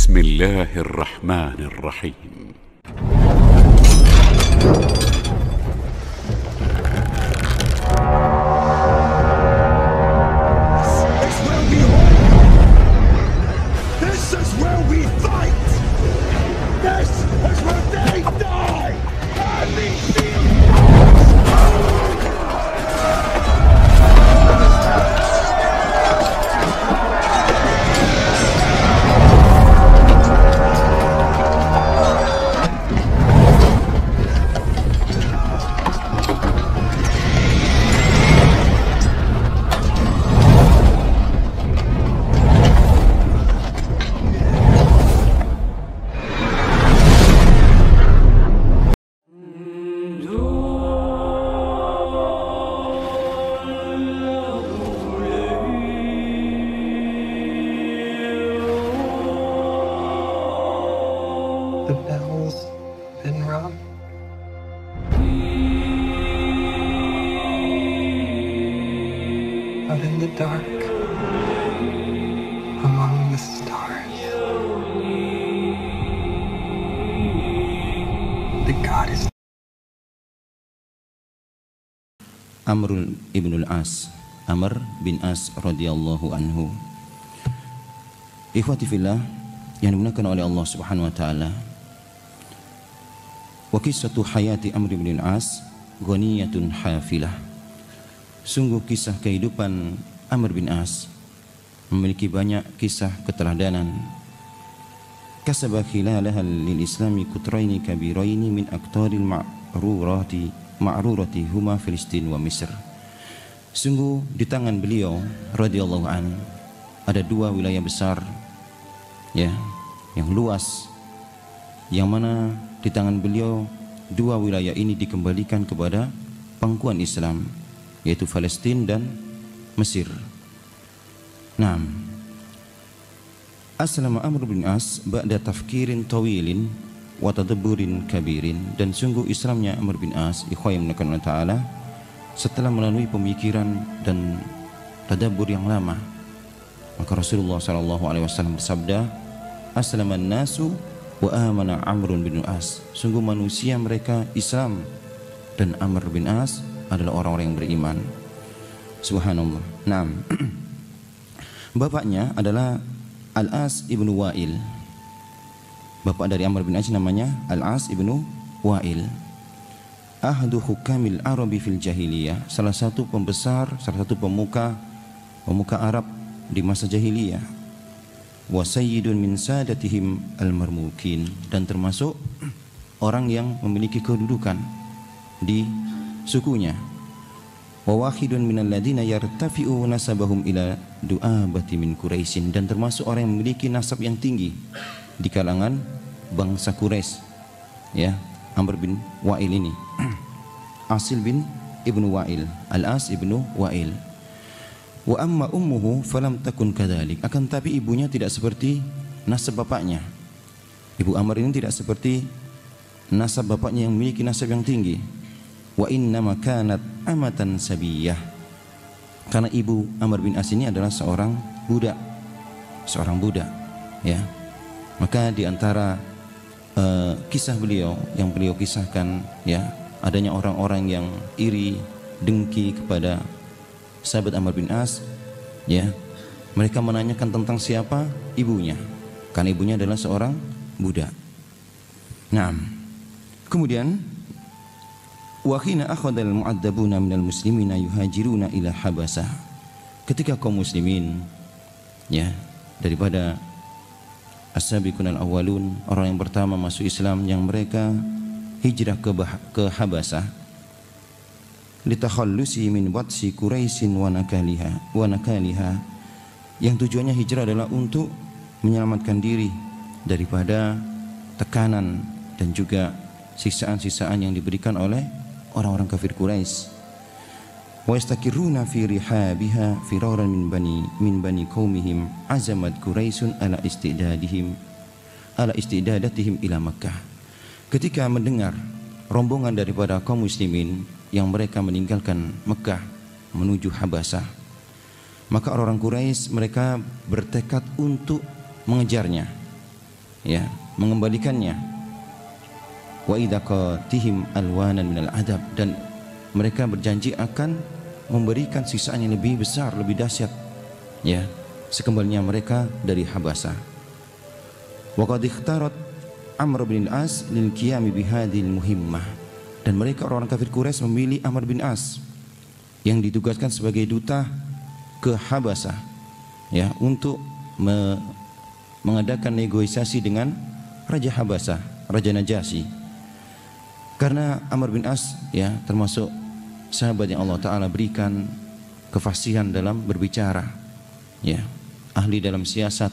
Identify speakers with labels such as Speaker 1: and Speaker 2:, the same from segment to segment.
Speaker 1: بسم الله الرحمن الرحيم.
Speaker 2: This is where we fight! This is where they die! And these
Speaker 3: The bell's been rung. Out in the dark, among the stars, the goddess.
Speaker 4: Amr ibnul As, Amr bin As radhiyallahu anhu. Ikhwati fillah yang dimuliakan oleh Allah Subhanahu wa taala. Wa qissatu hayati Amr bin As ghaniyatun hafilah. Sungguh kisah kehidupan Amr bin As memiliki banyak kisah keteladanan. Kasaba khilalaha lil islami kutraini kabiraini min aqtaril ma'rurati huma Filistin wa Mesir. Sungguh di tangan beliau radhiyallahu an ada dua wilayah besar, ya, yang luas, yang mana di tangan beliau dua wilayah ini dikembalikan kepada pangkuan Islam, yaitu Palestina dan Mesir. Naam. Aslama Amr bin As ba'da tafkirin tawilin wa tadabburin kabirin, dan sungguh Islamnya Amr bin As ikhwan Allah Ta'ala setelah melalui pemikiran dan tadabbur yang lama. Maka Rasulullah SAW bersabda, aslaman nasu wa amana Amr bin As. Sungguh manusia mereka Islam dan Amr bin As adalah orang-orang yang beriman. Subhanallah. Naam. Bapaknya adalah Al-As ibnu Wa'il. Bapak dari Amr bin As namanya Al-As ibnu Wa'il. Ahdu hukamil Arabi fil jahiliyah, salah satu pembesar, salah satu pemuka Arab di masa jahiliyah. Wa sayyidun min sadatihim al-marmukin, dan termasuk orang yang memiliki kedudukan di sukunya. Wa wahidun minal ladina yartafi'u nasabahum ila du'abati min Quraisyin, dan termasuk orang yang memiliki nasab yang tinggi di kalangan bangsa Quraisy, ya, Amr bin Wa'il ini. Asil bin ibnu Wa'il, Al-As ibnu Wa'il. Wa amma ummuhu falam takun kadzalik, akan tapi ibunya tidak seperti nasab bapaknya. Ibu Amr ini tidak seperti nasab bapaknya yang memiliki nasab yang tinggi. Wa innama kanat amatan sabiyah, karena ibu Amr bin As ini adalah seorang budak, ya. Maka di antara kisah beliau yang beliau kisahkan, ya, adanya orang-orang yang iri, dengki kepada sahabat Amr bin As, ya. Mereka menanyakan tentang siapa ibunya, karena ibunya adalah seorang budak. Nah, kemudian wa hina akhadal mu'addabuna minal muslimina yuhajiruna ila Habasah, ketika kaum muslimin, ya, daripada as-sabiqun al-awwalun, orang yang pertama masuk Islam, yang mereka hijrah ke Habasah, litakhallusi min watsi Quraisyin wa nakaliha, yang tujuannya hijrah adalah untuk menyelamatkan diri daripada tekanan dan juga siksaan-siksaan yang diberikan oleh orang-orang kafir Quraisy. Wa yastakiruna fi rihabiha firaran min bani qaumihim azamat Quraisyun ala istidadatihim ila Makkah. Ketika mendengar rombongan daripada kaum muslimin yang mereka meninggalkan Mekah menuju Habasah, maka orang-orang Quraisy mereka bertekad untuk mengejarnya, ya, mengembalikannya. Wa idza qatihim alwanan minal adab, dan mereka berjanji akan memberikan sisaan yang lebih besar, lebih dahsyat, ya, sekembalinya mereka dari Habasah. Wa qad ikhtarat Amr bin As lil qiyam bihadhil muhimmah, dan mereka orang kafir Quraisy memilih Amr bin As yang ditugaskan sebagai duta ke Habasah, ya, untuk mengadakan negosiasi dengan Raja Habasah, Raja Najasyi. Karena Amr bin As, ya, termasuk sahabat yang Allah Ta'ala berikan kefasihan dalam berbicara, ya, ahli dalam siasat,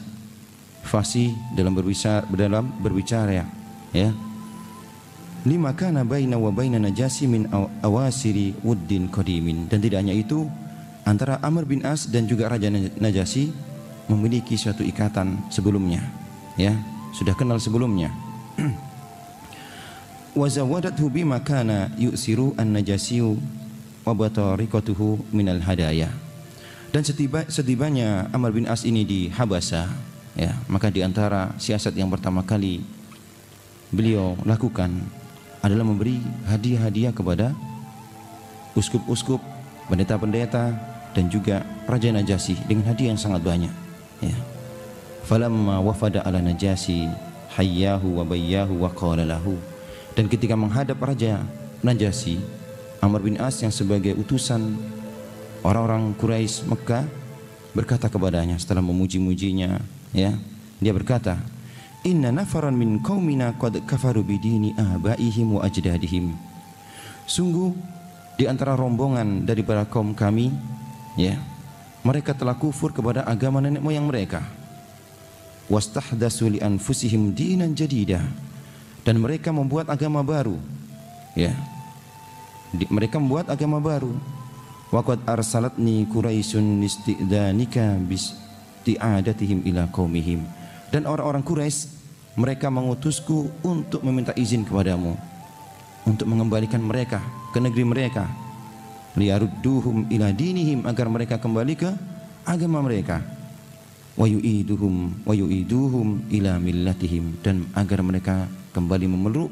Speaker 4: fasih dalam berbicara, ya. Lima kana baina wa baina Najasyi min awasiri wuddin qadimin, dan tidak hanya itu, antara Amr bin As dan juga Raja Najasyi memiliki suatu ikatan sebelumnya, ya, sudah kenal sebelumnya. Wa zawadathu bima kana yu'siru an-Najasyi wa batariqatuhu minal hadaya, dan setibanya Amr bin As ini di Habasah, ya, maka di antara siasat yang pertama kali beliau lakukan adalah memberi hadiah-hadiah kepada uskup-uskup, pendeta-pendeta, dan juga Raja Najasyi dengan hadiah yang sangat banyak, ya. Falamma wafada ala Najasyi hayyahu wa bayyahu wa qala lahu, dan ketika menghadap Raja Najasyi, Amr bin As yang sebagai utusan orang-orang Quraisy Mekah berkata kepadanya setelah memuji-mujinya, ya, dia berkata, inna nafaran min qaumina qad kafaru bidini abaihim wa ajdadihim, sungguh di antara rombongan daripada kaum kami, ya, mereka telah kufur kepada agama nenek moyang mereka. Wastahdatsu li anfusihim dinan jadida, dan mereka membuat agama baru, ya, mereka membuat agama baru. Wa qad arsalatni Quraisyun listi'danika bisti'adatihim ila qaumihim, dan orang-orang Quraisy mereka mengutusku untuk meminta izin kepadamu untuk mengembalikan mereka ke negeri mereka, liyarudduhum ila dinihim, agar mereka kembali ke agama mereka, wa yu'iduhum ila millatihim, dan agar mereka kembali memeluk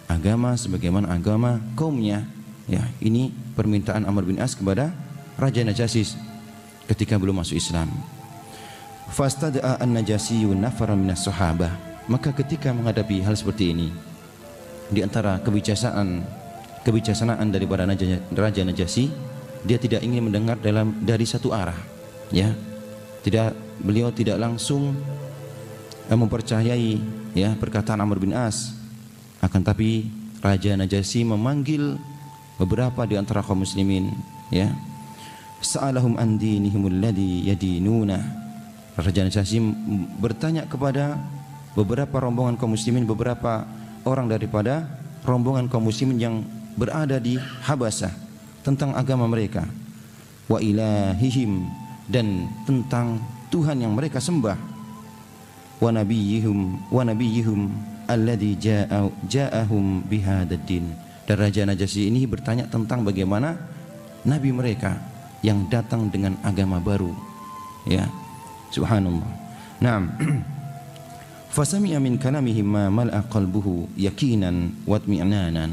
Speaker 4: agama sebagaimana agama kaumnya, ya. Ini permintaan Amr bin As kepada Raja Najasyi ketika belum masuk Islam. Fastada'a an-Najasyi nafaran minas sahabah, maka ketika menghadapi hal seperti ini, di antara kebijaksanaan daripada Raja Najasyi, dia tidak ingin mendengar dari satu arah, ya. Beliau tidak langsung mempercayai, ya, perkataan Amr bin As, akan tapi Raja Najasyi memanggil beberapa di antara kaum muslimin, ya. Sa'alahum an dinihimul ladzi yadinuna. Raja Najasyi bertanya kepada beberapa rombongan kaum muslimin, beberapa orang daripada rombongan kaum muslimin yang berada di Habasah, tentang agama mereka, wa ilahihim, dan tentang Tuhan yang mereka sembah, wa nabiyyihum alladzi ja'ahum bihadzal din. Dan Raja Najasyi ini bertanya tentang bagaimana nabi mereka yang datang dengan agama baru, ya. Subhanallah. Naam. Fasami'a min kalamihim ma mal'a qalbuhu yaqinan wa itmi'nanan.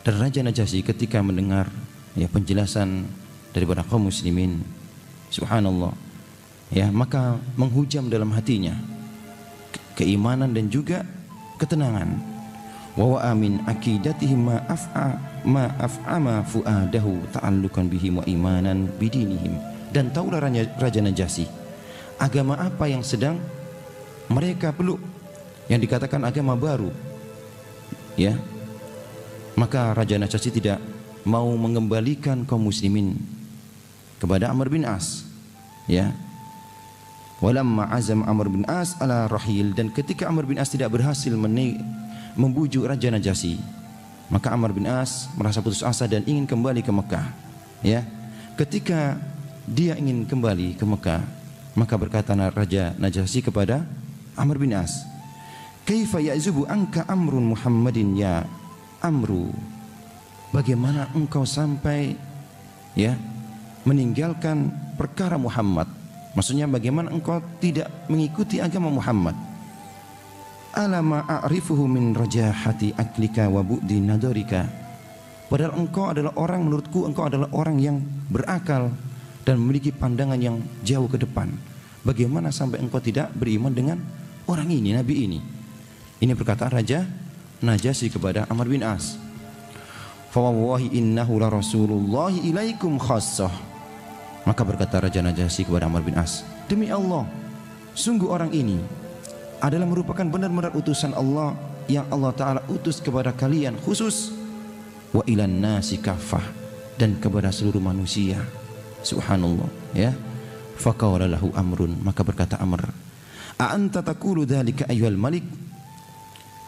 Speaker 4: Dan Raja Najasyi ketika mendengar, ya, penjelasan daripada kaum muslimin, subhanallah, ya, maka menghujam dalam hatinya keimanan dan juga ketenangan. Wa amin aqidatihim ma af'ama fuadahu ta'alluqan bihim wa imanan bidinihim. Dan taulah Raja Najasyi agama apa yang sedang mereka peluk, yang dikatakan agama baru, ya. Maka Raja Najasyi tidak mau mengembalikan kaum muslimin kepada Amr bin As, ya. Walamma azam Amr bin As ala rahil, dan ketika Amr bin As tidak berhasil membujuk Raja Najasyi, maka Amr bin As merasa putus asa dan ingin kembali ke Mekah, ya. Ketika dia ingin kembali ke Mekah, maka berkata Raja Najasyi kepada Amr bin As, kaifa ya'zubu anka amrun Muhammadin ya Amru, bagaimana engkau sampai, ya, meninggalkan perkara Muhammad, maksudnya bagaimana engkau tidak mengikuti agama Muhammad. alama a'rifuhu min rajahati aklika wa bu'di nadorika. Padahal engkau adalah orang, menurutku engkau adalah orang yang berakal dan memiliki pandangan yang jauh ke depan. Bagaimana sampai engkau tidak beriman dengan orang ini, Nabi ini? Ini perkataan Raja Najasyi kepada Amr bin As. Fa wallahi innahu la rasulullahi ilaikum khassah. Maka berkata Raja Najasyi kepada Amr bin As, demi Allah, sungguh orang ini adalah merupakan benar-benar utusan Allah yang Allah Ta'ala utus kepada kalian khusus, wa ilan nasi kafah, dan kepada seluruh manusia. Subhanallah, ya. Faqala lahu Amrun, maka berkata Amr, a anta taqulu dzalika ayyuhal malik?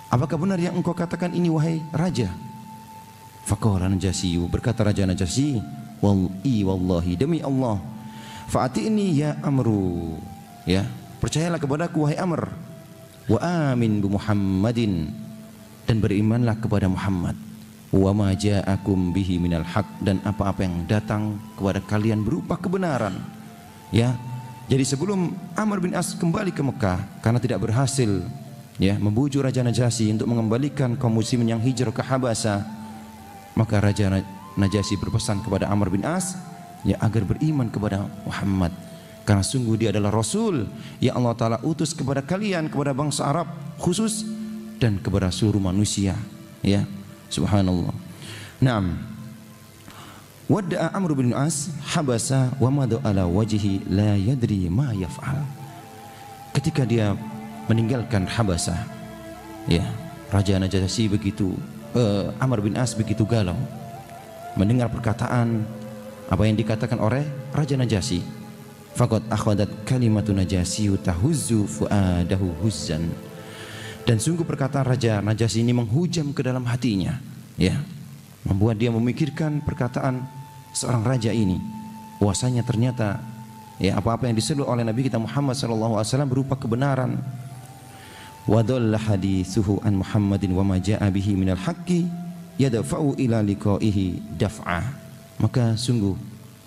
Speaker 4: Apakah benar yang engkau katakan ini wahai raja? Faqala Najasyi, berkata Raja Najasyi, wallahi, demi Allah, fa'atini ya Amru, ya, percayalah kepadaku wahai Amr, wa amin bi Muhammadin, dan berimanlah kepada Muhammad, wa ma ja'akum bihi minal haq, dan apa-apa yang datang kepada kalian berupa kebenaran. Ya, jadi sebelum Amr bin As kembali ke Mekah karena tidak berhasil, ya, membujuk Raja Najasyi untuk mengembalikan kaum muslimin yang hijrah ke Habasah, maka Raja Najasyi berpesan kepada Amr bin As, ya, agar beriman kepada Muhammad, karena sungguh dia adalah Rasul yang Allah Ta'ala utus kepada kalian, kepada bangsa Arab khusus, dan kepada seluruh manusia. Ya, subhanallah. Naam. Wadda'a Amr bin As habasa wa madu ala wajhi la yadri ma yaf'al. Ketika dia meninggalkan Habasah, ya, Raja Najasyi begitu, Amr bin As begitu galau mendengar perkataan apa yang dikatakan oleh Raja Najasyi. Faqad akhadat kalimatu Najasyi tahuzzu fuadahu huzzan. Dan sungguh perkataan Raja Najasyi ini menghujam ke dalam hatinya, ya, membuat dia memikirkan perkataan seorang raja ini, bahwasanya ternyata, ya, apa-apa yang diseru oleh Nabi kita Muhammad sallallahu alaihi wasallam berupa kebenaran. Wa dhalla hadithuhu an Muhammadin wa ma jaa bihi minal haqqi yadfa'u ila liqa'ihi daf'ah. Maka sungguh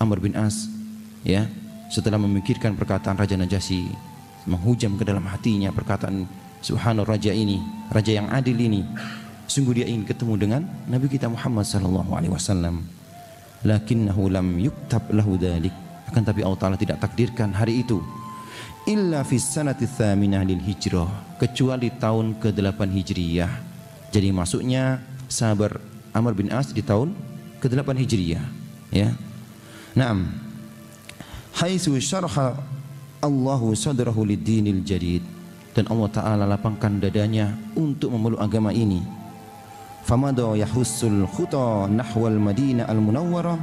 Speaker 4: Amr bin As, ya, setelah memikirkan perkataan Raja Najasyi, menghujam ke dalam hatinya perkataan subhanallah raja ini, raja yang adil ini, sungguh dia ingin ketemu dengan Nabi kita Muhammad sallallahu alaihi wasallam. Lakinnahu lam yuktab lahu dzalik, akan tapi Allah Ta'ala tidak takdirkan hari itu, illa fi sanati tsaminah lil hijrah, kecuali tahun ke-8 Hijriyah. Jadi masuknya sahabat Amr bin As di tahun ke-8 Hijriyah, ya. Naam. Haitsu syarha Allahu sadrahu lid-dinil jadid, dan Allah Ta'ala lapangkan dadanya untuk memeluk agama ini. Famada yahussul khuta nahwal Madinah al-Munawwarah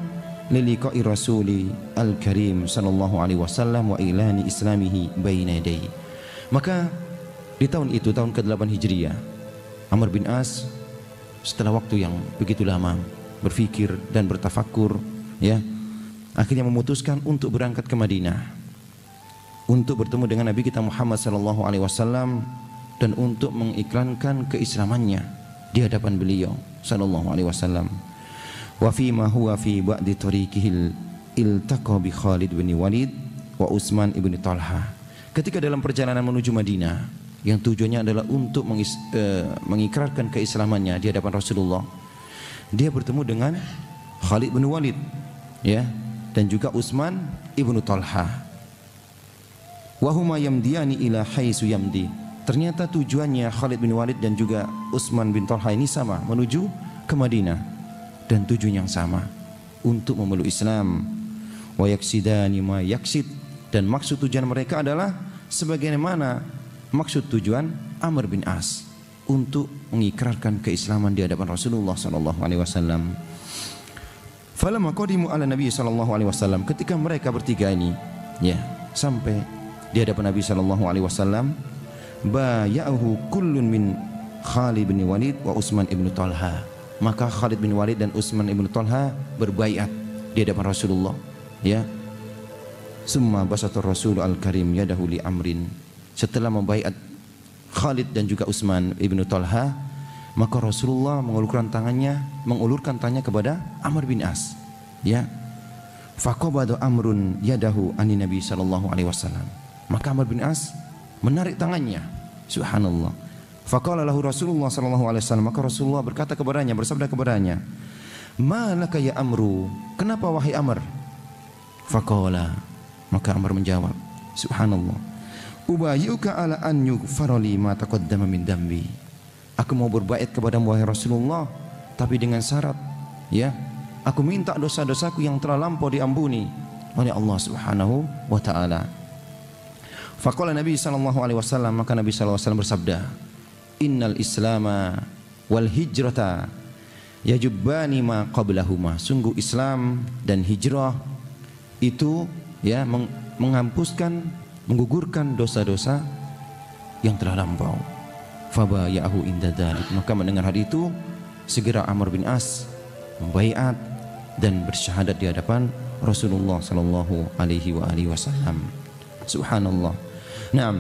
Speaker 4: liliqa'i Rasuli al-Karim sallallahu alaihi wasallam wa ilani islamihi baina yadayhi. Maka di tahun itu, tahun ke-8 Hijriyah, Amr bin As setelah waktu yang begitu lama berfikir dan bertafakur, ya, akhirnya memutuskan untuk berangkat ke Madinah untuk bertemu dengan Nabi kita Muhammad sallallahu alaihi wasallam dan untuk mengiklankan keislamannya di hadapan beliau sallallahu alaihi wasallam. Wa fi ma huwa fi ba'di tariqihil iltaqa bi Khalid bin Walid wa Utsman ibn Talha. Ketika dalam perjalanan menuju Madinah yang tujuannya adalah untuk mengikrarkan keislamannya di hadapan Rasulullah, dia bertemu dengan Khalid bin Walid, ya, dan juga Utsman ibn Talha. Wa huma yamdiyani ila haitsu yamdi. Ternyata tujuannya Khalid bin Walid dan juga Utsman bin Talha ini sama, menuju ke Madinah, dan tujuan yang sama, untuk memeluk Islam. Wa yaksidani ma yaksid, dan maksud tujuan mereka adalah sebagaimana maksud tujuan Amr bin As, untuk mengikrarkan keislaman di hadapan Rasulullah sallallahu alaihi wasallam. Falamma qadimu ala Nabi sallallahu alaihi wasallam, ketika mereka bertiga ini, ya, sampai di hadapan Nabi sallallahu alaihi wasallam, baya'ahu kullun min Khalid bin Walid wa Utsman ibn Talha. Maka Khalid bin Walid dan Utsman ibn Talha berbaiat di hadapan Rasulullah, ya. Summa basatur Rasul al-Karim yadahu li Amrin. Setelah membaiat Khalid dan juga Utsman ibn Talha, maka Rasulullah mengulurkan tangannya kepada Amr bin As, ya. Faqabada Amrun yadahu ani Nabi sallallahu alaihi wasallam. Maka Amr bin As menarik tangannya, subhanallah, Faqala lahu Rasulullah sallallahu alaihi wasallam, maka Rasulullah berkata kepadanya, bersabda kepadanya, "Ma laka ya Amru? Kenapa wahai Amr?" Faqala, maka Amr menjawab, subhanallah, "Ubayyuka ala an yughfara li ma taqaddama min dambi." Aku mau berbait kepadamu wahai Rasulullah, tapi dengan syarat, ya, aku minta dosa-dosaku yang telah lampau diampuni oleh Allah Subhanahu wa taala. Faqala Nabi sallallahu alaihi wasallam, maka Nabi sallallahu alaihi wasallam bersabda, "Innal Islama wal hijrata yajubbani ma qablahuma." Sungguh Islam dan hijrah itu, ya, menghapuskan, menggugurkan dosa-dosa yang telah lampau. Fabayahu inda dzalik. Maka mendengar hal itu, segera Amr bin As membaiat dan bersyahadat di hadapan Rasulullah sallallahu alaihi wasallam. Subhanallah. Naam.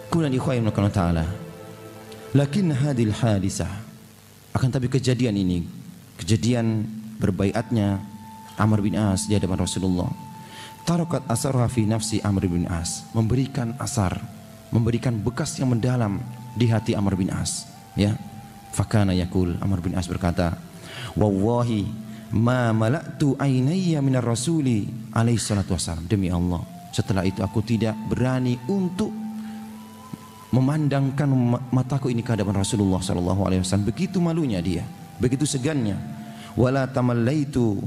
Speaker 4: Kemudian ikhwan Allah taala, lakin hadil hadisah, akan tapi kejadian ini, kejadian berbaiatnya Amr bin As di hadapan Rasulullah, tarakat asarha fi nafsi Amr bin As, memberikan asar, memberikan bekas yang mendalam di hati Amr bin As, ya. Fakana yakul, Amr bin As berkata, "Wallahi ma mala'tu ainayya minar rasuli alaihi salatu wassalam." Demi Allah, setelah itu aku tidak berani untuk memandangkan mataku ini ke hadapan Rasulullah sallallahu alaihi wasallam. Begitu malunya dia, begitu segannya. Wala tamallaitu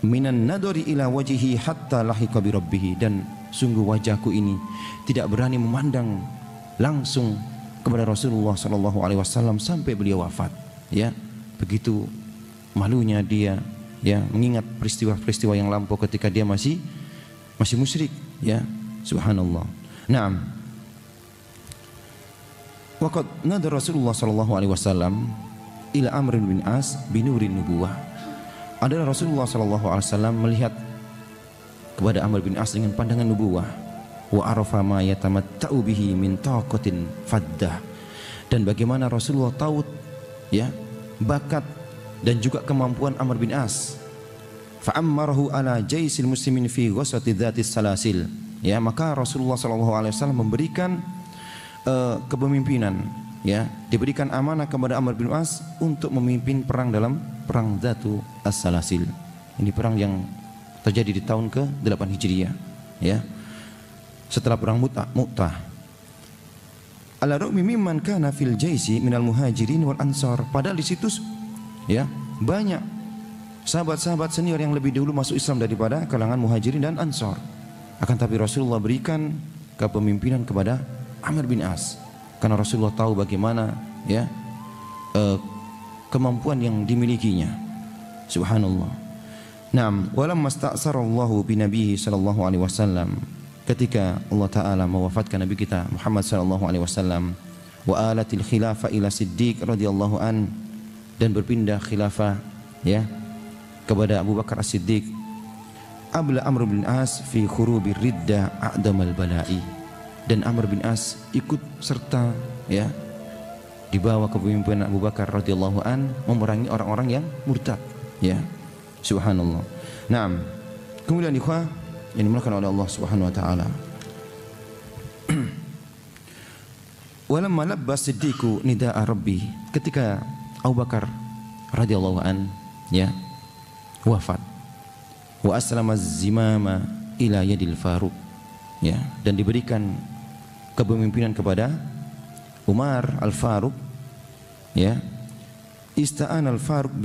Speaker 4: minan nadari ila wajhihi hatta lahiqa bi rabbih, dan sungguh wajahku ini tidak berani memandang langsung kepada Rasulullah sallallahu alaihi wasallam sampai beliau wafat, ya. Begitu malunya dia, ya, mengingat peristiwa-peristiwa yang lampau ketika dia masih musyrik, ya. Subhanallah. Naam. Waqad nadar Rasulullah sallallahu alaihi wasallam ila Amr bin As binurin nubuwah. Adalah Rasulullah sallallahu alaihi wasallam melihat kepada Amr bin As dengan pandangan nubuwah. Wa arafa ma yatamatta'u bihi min taqatin faddah. Dan bagaimana Rasulullah tahu, ya, bakat dan juga kemampuan Amr bin As. Fa ammarahu ala jaisil muslimin fi ghaswati dzatis salasil. Ya, maka Rasulullah sallallahu alaihi wasallam memberikan kepemimpinan, ya, diberikan amanah kepada Amr bin As untuk memimpin perang dalam perang Dzatu As-Salasil. Ini perang yang terjadi di tahun ke-8 Hijriah, ya, setelah perang Mu'tah. Ala ra'mi mimman kana fil jaisi minal muhajirin wal ansar. Padahal di situ, ya, banyak sahabat-sahabat senior yang lebih dulu masuk Islam daripada kalangan muhajirin dan ansar. Akan tapi Rasulullah berikan kepemimpinan kepada Amr bin As karena Rasulullah tahu bagaimana, ya, kemampuan yang dimilikinya. Subhanallah. Naam, walamma sta'sarallahu bi nabiyhi sallallahu alaihi wasallam, ketika Allah taala mewafatkan nabi kita Muhammad sallallahu alaihi wasallam, wa alatil khilafah ila Siddiq radhiyallahu an, dan berpindah khilafah, ya, kepada Abu Bakar As-Siddiq. Abla Amr bin As fi khurubir ridda a'damal bala'i, dan Amr bin As ikut serta, ya, di bawah kepemimpinan Abu Bakar radhiyallahu an memerangi orang-orang yang murtad, ya. Subhanallah. Naam. Kemudian ikhwah yang dimuliakan oleh Allah Subhanahu wa taala, walamma labba Siddiqu nida'a rabbi, ketika Abu Bakar radhiyallahu an, ya, wafat, wa aslama zimama ila yadil Faruq, ya, dan diberikan kepemimpinan kepada Umar Al-Faruq, ya. Ista'an Al-Faruq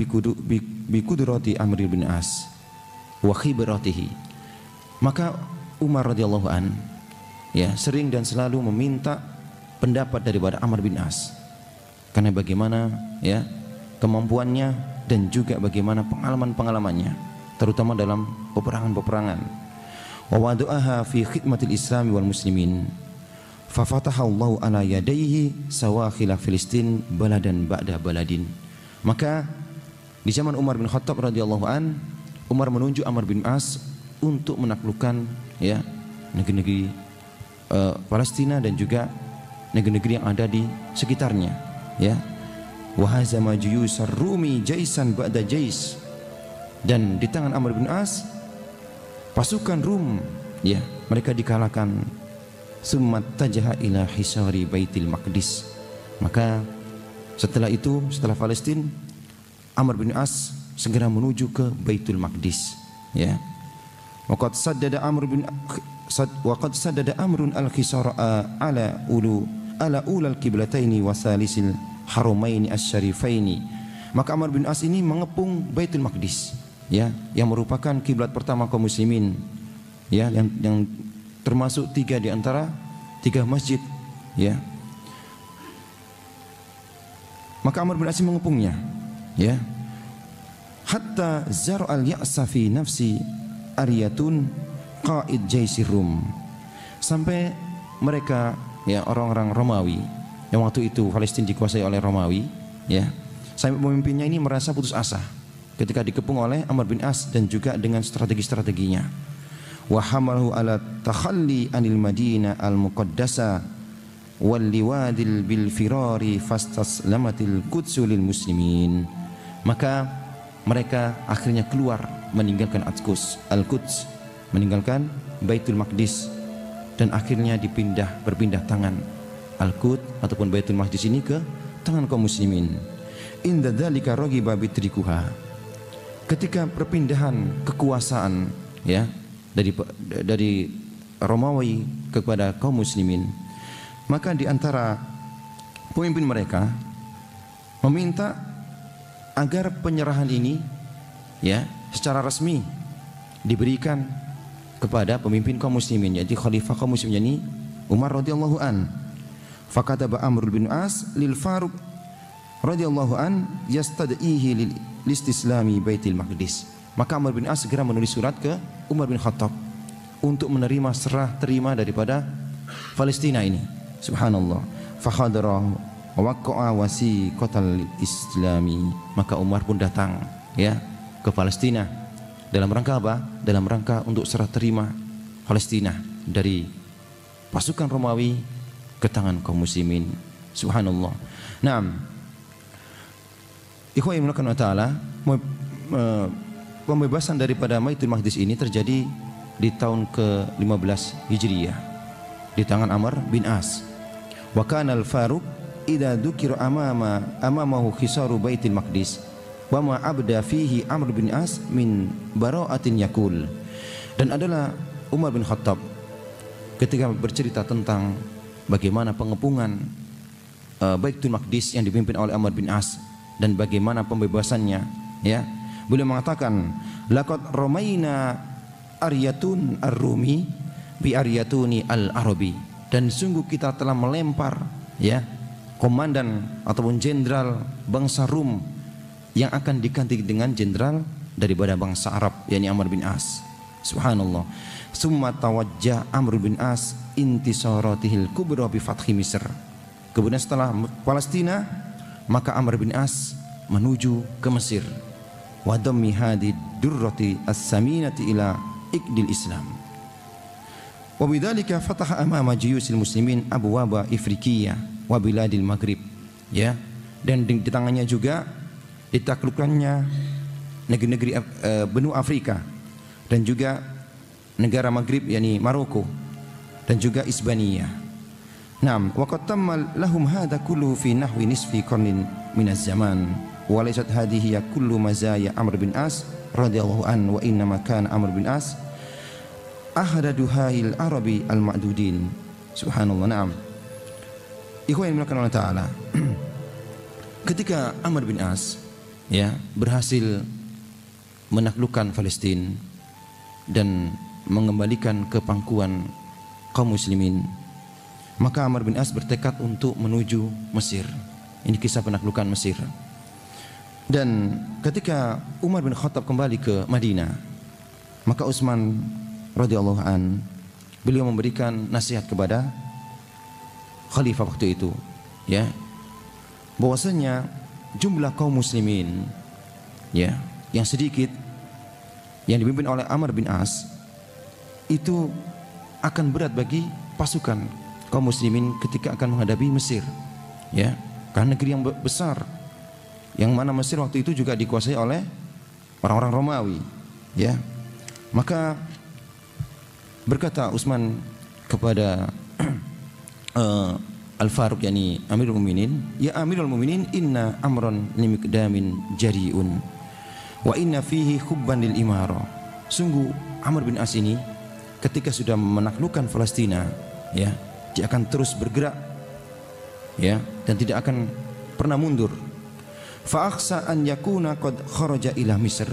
Speaker 4: bi qudrati Amr bin As wa khibratihi. Maka Umar radhiyallahu an, ya, sering dan selalu meminta pendapat daripada Amr bin As karena bagaimana, ya, kemampuannya dan juga bagaimana pengalaman-pengalamannya terutama dalam peperangan-peperangan. Wa wadu'aha fi khidmatil Islam wal muslimin. Fa fatahallahu ala yadayhi sawakhila Filistin baladan ba'da baladin. Maka di zaman Umar bin Khattab radhiyallahu an, Umar menunjuk Amr bin As untuk menaklukkan, ya, negeri-negeri Palestina dan juga negeri-negeri yang ada di sekitarnya, ya. Wa hazama juyusar Rumi jaisan ba'da jais. Dan di tangan Amr bin As pasukan Rum, ya, mereka dikalahkan. Summa tajaha ila hisari Baitul Maqdis. Maka setelah itu, setelah Palestina, Amr bin As segera menuju ke Baitul Maqdis, ya. Waqad saddada Amrun al-Khisara ala ulal kiblataini wa thalisil haramaini asy-syarifaini. Maka Amr bin As ini mengepung Baitul Maqdis, ya, yang merupakan kiblat pertama kaum muslimin, ya, yang termasuk 3 di antara 3 masjid, ya. Maka Amr bin As mengepungnya, ya. Hatta zar al-ya'sa fi nafsi Aryatun qaid jaisir Rum. Sampai mereka, ya, orang-orang Romawi yang waktu itu Palestina dikuasai oleh Romawi, ya. Sampai pemimpinnya ini merasa putus asa ketika dikepung oleh Amr bin As dan juga dengan strategi-strateginya. Wa hamalahu ala takhalli anil Madinah al-muqaddasa wal liwadil bil firari fastaslamatil Qudsu lil muslimin. Maka mereka akhirnya keluar meninggalkan Al-Quds, meninggalkan Baitul Maqdis, dan akhirnya berpindah tangan Al-Quds ataupun Baitul Maqdis ini ke tangan kaum muslimin. Inda dzalika raghiba bitrikuha. Ketika perpindahan kekuasaan, ya, dari Romawi kepada kaum muslimin, maka di antara pemimpin mereka meminta agar penyerahan ini, ya, secara resmi diberikan kepada pemimpin kaum muslimin, yaitu khalifah kaum muslimin, yakni Umar radhiyallahu an. Fakataba Amr bin As lil Faruq radhiyallahu an yastad'ihi lil istislami Baitul Maqdis. Maka Amr bin As segera menulis surat ke Umar bin Khattab untuk menerima serah terima daripada Palestina ini. Subhanallah. Fakhadara wa waqa'a wasiqatal islami. Maka Umar pun datang, ya, ke Palestina dalam rangka apa? Dalam rangka untuk serah terima Palestina dari pasukan Romawi ke tangan kaum muslimin. Subhanallah. Naam. Ikhwan yang dimulakan Allah Ta'ala, pembebasan daripada Baitul Maqdis ini terjadi di tahun ke-15 Hijriyah di tangan Amr bin As. Wa kana al-Faruq idza dzukira amamahu khisaru Baitul Maqdis wa ma abda fihi Amr bin As min bara'atin yakul. Dan adalah Umar bin Khattab ketika bercerita tentang bagaimana pengepungan Baitul Maqdis yang dipimpin oleh Amr bin As dan bagaimana pembebasannya, ya, beliau mengatakan laqad ramaina aryatun ar-rumi bi aryatuni al-arabi. Dan sungguh kita telah melempar, ya, komandan ataupun jenderal bangsa Rum yang akan diganti dengan jenderal daripada bangsa Arab, yakni Amr bin As. Subhanallah. Summa tawajjah Amr bin As intisaratihil kubra bi fathi Misr. Kemudian setelah Palestina, maka Amr bin As menuju ke Mesir. Wa dammi hadi durrati as-saminati ila iqdil Islam. Wa bidzalika fataha amama juyusil muslimin abwaba Ifriqiyah wa biladil Maghrib, ya. Dan di tangannya juga ditaklukkannya negeri-negeri benua Afrika dan juga negara Maghrib, yakni Maroko dan juga Isbaniyah. Naam, wa qad tamma lahum hadha kulluhu fi nahwi nisfi qarnin min az-zaman wa laysat hadhihi kullu mazaya Amr bin As radhiyallahu an, wa inna ma kana Amr bin As ahada duhail arabi al-ma'dudin. Subhanallah. Naam. Ikhwan yang dimulakan Allah Ta'ala, ketika Amr bin As, ya, berhasil menaklukkan Palestina dan mengembalikan ke pangkuan kaum muslimin, maka Amr bin As bertekad untuk menuju Mesir. Ini kisah penaklukan Mesir. Dan ketika Umar bin Khattab kembali ke Madinah, maka Utsman radhiyallahu an, beliau memberikan nasihat kepada khalifah waktu itu, ya, bahwasanya jumlah kaum muslimin, ya, yang sedikit yang dipimpin oleh Amr bin As itu akan berat bagi pasukan kaum muslimin ketika akan menghadapi Mesir, ya, karena negeri yang besar, yang mana Mesir waktu itu juga dikuasai oleh orang-orang Romawi, ya. Maka berkata Utsman kepada Al-Faruq yakni Amirul Mukminin, ya Amirul Mukminin, inna amran limikdamin jari'un wa inna fihi hubban lil imara. Sungguh Amr bin As ini ketika sudah menaklukkan Palestina, ya, dia akan terus bergerak, ya, dan tidak akan pernah mundur. Fa akhsa an yakuna qad kharaja ila Misr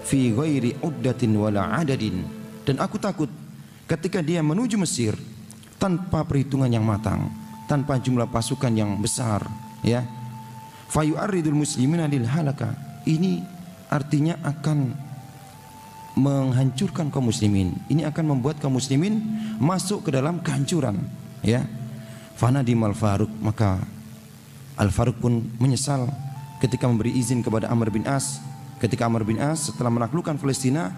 Speaker 4: fi ghairi uddatin wala adadin. Dan aku takut ketika dia menuju Mesir tanpa perhitungan yang matang, tanpa jumlah pasukan yang besar, ya. Fa yu'arridul muslimina lil halaka. Ini artinya akan menghancurkan kaum muslimin. Ini akan membuat kaum muslimin masuk ke dalam kehancuran, ya. Fanadimal Faruq, maka Al-Faruq pun menyesal ketika memberi izin kepada Amr bin As. Ketika Amr bin As setelah menaklukkan Palestina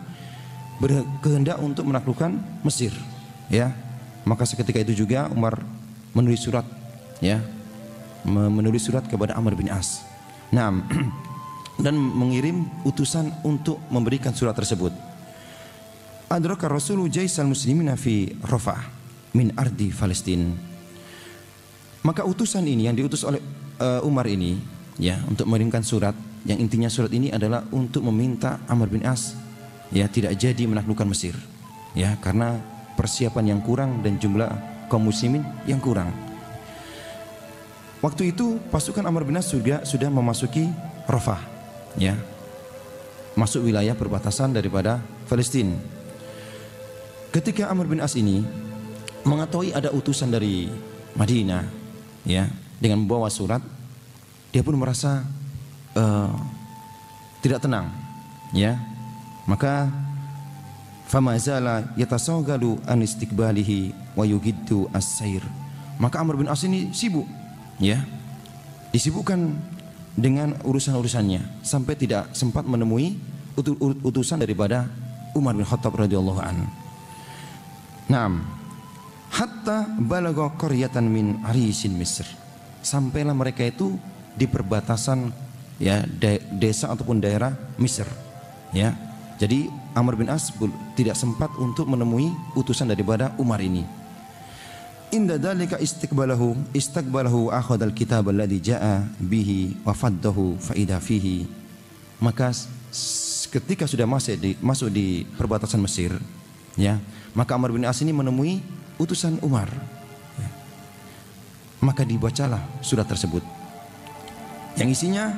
Speaker 4: berkehendak untuk menaklukkan Mesir, ya, maka seketika itu juga Umar menulis surat, ya, menulis surat kepada Amr bin As. Nah, dan mengirim utusan untuk memberikan surat tersebut. Adraka Rasulu jaisal muslimina fi Rafah min ardi Palestin. Maka utusan ini yang diutus oleh Umar ini, ya, untuk mengirimkan surat, yang intinya surat ini adalah untuk meminta Amr bin As, ya, tidak jadi menaklukkan Mesir, ya, karena persiapan yang kurang dan jumlah kaum muslimin yang kurang. Waktu itu pasukan Amr bin As sudah memasuki Rafah, ya, masuk wilayah perbatasan daripada Palestina. Ketika Amr bin As ini mengetahui ada utusan dari Madinah, ya, dengan membawa surat, dia pun merasa tidak tenang, ya. Maka famazala yatasawgalu an istiqbalihi wa yugiddu as-sair. Maka Amr bin As ini sibuk, ya, disibukkan dengan urusan-urusannya sampai tidak sempat menemui utusan daripada Umar bin Khattab radhiyallahu anhu. Naam, hatta balagha qaryatan min arisin Misr. Sampailah mereka itu di perbatasan, ya, desa ataupun daerah Mesir, ya. Jadi Amr bin As tidak sempat untuk menemui utusan daripada Umar ini. Inda dzalika istaqbalahu akhadal kitab alladhi jaa bihi wa faddahu fa idza fihi. Maka ketika sudah masuk di perbatasan Mesir, ya, maka Amr bin As ini menemui utusan Umar, ya. Maka dibacalah surat tersebut yang isinya,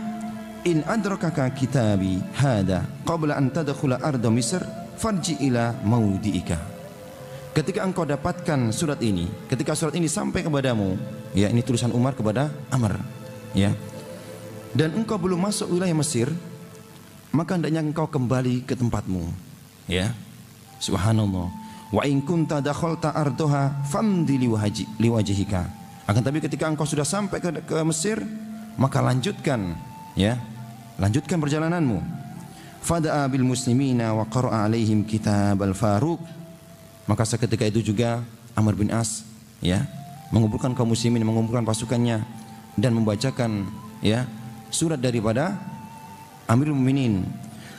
Speaker 4: in adrakaka kitabi hada qabla an tadkhula arda Misr farji ila maudiika. Ketika engkau dapatkan surat ini, ketika surat ini sampai kepadamu, ya, ini tulisan Umar kepada Amr, ya, dan engkau belum masuk wilayah Mesir, maka hendaknya engkau kembali ke tempatmu, ya. Subhanallah. Wa in kunta dakhalta ardaha famdi liwajhika. Akan tapi ketika engkau sudah sampai ke Mesir, maka lanjutkan, ya, lanjutkan perjalananmu. Fada'a bil muslimina wa qara'a alaihim kitab al-Faruq. Maka seketika itu juga Amr bin As, ya, mengumpulkan kaum muslimin, mengumpulkan pasukannya dan membacakan, ya, surat daripada Amirul Mukminin.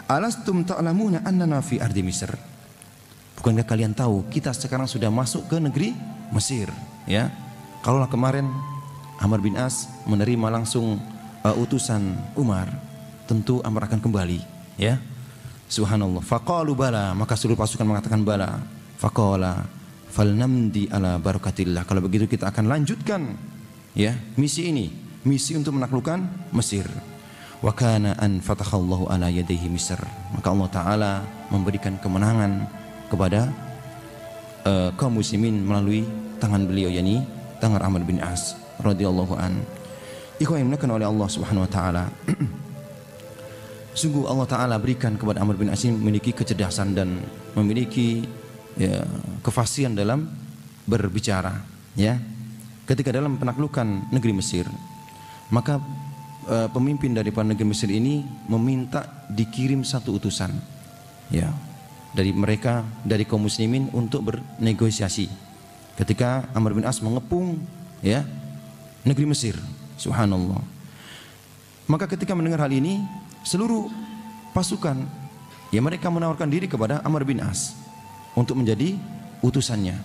Speaker 4: Alastum ta'lamuna annana fi ardi Misr. Bukankah kalian tahu kita sekarang sudah masuk ke negeri Mesir, ya? Kalaulah kemarin Amr bin As menerima langsung utusan Umar, tentu Amr akan kembali, ya. Subhanallah. Faqalu bala, maka seluruh pasukan mengatakan bala. Faqala falnamdi ala barakatillah. Kalau begitu kita akan lanjutkan, ya, misi ini, misi untuk menaklukkan Mesir. Wa kana an fatakhallahu ala yadayhi Misr. Maka Allah Taala memberikan kemenangan kepada kaum muslimin melalui tangan beliau, yakni tangan Amr bin As radhiyallahu an. Ikhwan yang dimuliakan oleh Allah Subhanahu wa taala. Sungguh Allah Taala berikan kepada Amr bin As memiliki kecerdasan dan memiliki, ya, kefasihan dalam berbicara, ya. Ketika dalam penaklukan negeri Mesir, maka pemimpin daripada negeri Mesir ini meminta dikirim satu utusan, ya, dari mereka, dari kaum muslimin untuk bernegosiasi. Ketika Amr bin As mengepung, ya, negeri Mesir, subhanallah. Maka ketika mendengar hal ini, seluruh pasukan, ya, mereka menawarkan diri kepada Amr bin As untuk menjadi utusannya.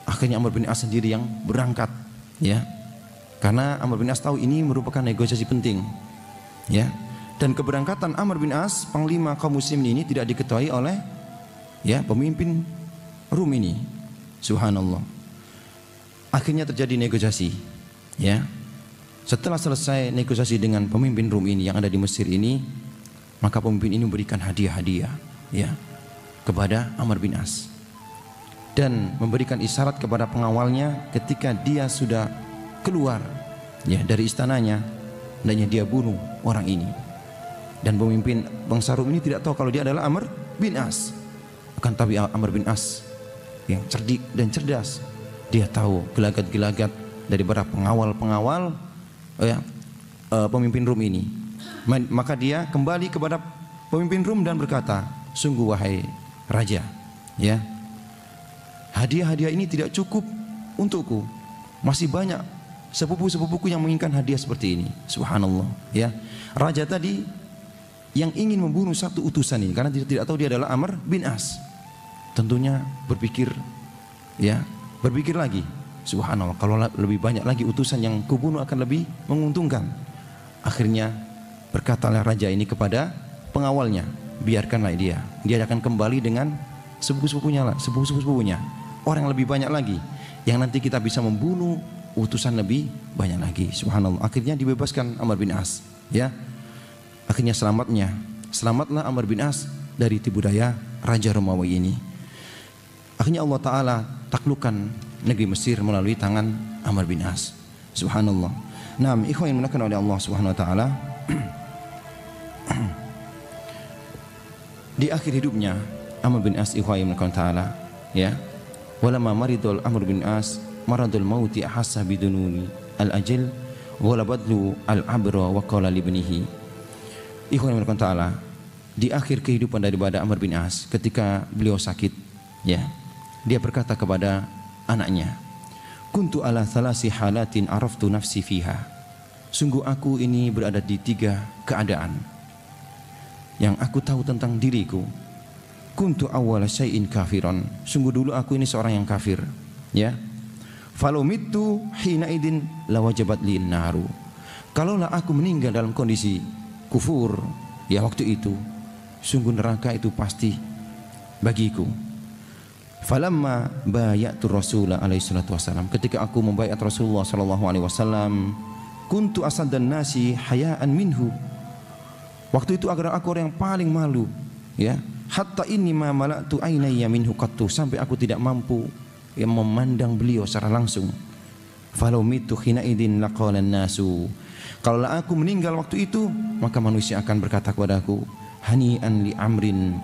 Speaker 4: Akhirnya Amr bin As sendiri yang berangkat, Ya. Karena Amr bin As tahu ini merupakan negosiasi penting. Ya. Dan keberangkatan Amr bin As, panglima kaum muslimin ini tidak diketahui oleh pemimpin Rum ini. Subhanallah. Akhirnya terjadi negosiasi. Ya. Setelah selesai negosiasi dengan pemimpin Rum ini yang ada di Mesir ini, maka pemimpin ini memberikan hadiah-hadiah kepada Amr bin As dan memberikan isyarat kepada pengawalnya ketika dia sudah keluar dari istananya, hendaknya dia bunuh orang ini. Dan pemimpin bangsa Rum ini tidak tahu kalau dia adalah Amr bin As. Akan tapi Amr bin As yang cerdik dan cerdas, dia tahu gelagat-gelagat dari para pengawal-pengawal pemimpin Rum ini. Maka dia kembali kepada pemimpin Rum dan berkata, sungguh wahai raja, hadiah-hadiah ini tidak cukup untukku. Masih banyak sepupu-sepupuku yang menginginkan hadiah seperti ini. Subhanallah. Raja tadi yang ingin membunuh satu utusan ini karena dia tidak tahu dia adalah Amr bin As, tentunya berpikir lagi. Subhanallah, kalau lebih banyak lagi utusan yang kubunuh akan lebih menguntungkan. Akhirnya berkatalah raja ini kepada pengawalnya, biarkanlah dia akan kembali dengan sepupu-sepupunya, orang yang lebih banyak lagi, yang nanti kita bisa membunuh utusan lebih banyak lagi. Subhanallah. Akhirnya dibebaskan Amr bin As. Akhirnya selamatlah Amr bin As dari tipu daya Raja Romawi ini. Akhirnya Allah Ta'ala taklukkan negeri Mesir melalui tangan Amr bin As. Subhanallah. Naam, ikhwan yang dimuliakan oleh Allah Subhanahu wa taala. Di akhir hidupnya Amr bin As, ikhwan yang dimuliakan taala, walamma maridul Amr bin As maradul mauti ahassa bidununi al-ajal walabadlu al-abra wa qala li ibnihi. Ikhwan yang dimuliakan taala, di akhir kehidupan daripada Amr bin As, ketika beliau sakit, dia berkata kepada anaknya, kuntu ala thalasi halatin araftu nafsi fiha. Sungguh aku ini berada di 3 keadaan yang aku tahu tentang diriku. Kuntu awwala syai'in kafiran. Sungguh dulu aku ini seorang yang kafir. Falau mittu hina idin lawajabat li'in naru. Kalaulah aku meninggal dalam kondisi kufur, waktu itu sungguh neraka itu pasti bagiku. Falamma bayatu Rasulullah alaihi salatu wasallam, ketika aku membaiat Rasulullah sallallahu alaihi wasallam, kuntu asaddan nasi hayaan minhu. Waktu itu agar aku orang yang paling malu, hatta inni ma mala'tu ainayya minhu qattu, sampai aku tidak mampu memandang beliau secara langsung. Falau mitu hina idin laqala nasu. Kalau aku meninggal waktu itu, maka manusia akan berkata kepadaku, hani'an li amrin,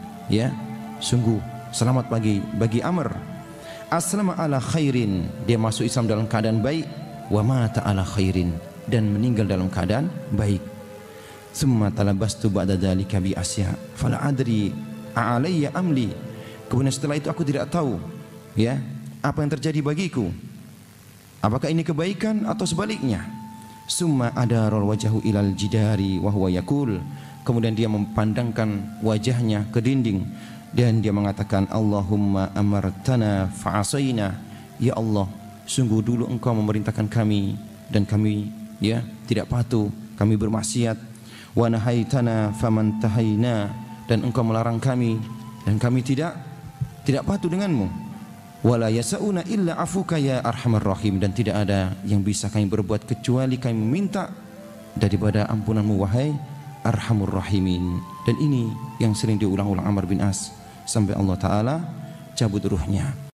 Speaker 4: sungguh selamat bagi Amr. Aslama ala khairin, dia masuk Islam dalam keadaan baik. Wa mata ala khairin, dan meninggal dalam keadaan baik. Summa talabastu ba'da dzalika bi asya fala adri alayya amli. Kemudian setelah itu aku tidak tahu apa yang terjadi bagiku, apakah ini kebaikan atau sebaliknya. Summa adarul wajhu ilal jidari wa huwa yaqul, kemudian dia memandangkan wajahnya ke dinding dan dia mengatakan, Allahumma amartana fa'asaina. Ya Allah, sungguh dulu engkau memerintahkan kami dan kami tidak patuh, kami bermaksiat. Wa nahaitana famantahaina, dan engkau melarang kami dan kami tidak patuh denganmu. Wala yasauna illa afuka ya arhamar rahim, dan tidak ada yang bisa kami berbuat kecuali kami meminta daripada ampunanmu wahai arhamur rahimin. Dan ini yang sering diulang-ulang Amr bin As sampai Allah Ta'ala cabut ruhnya.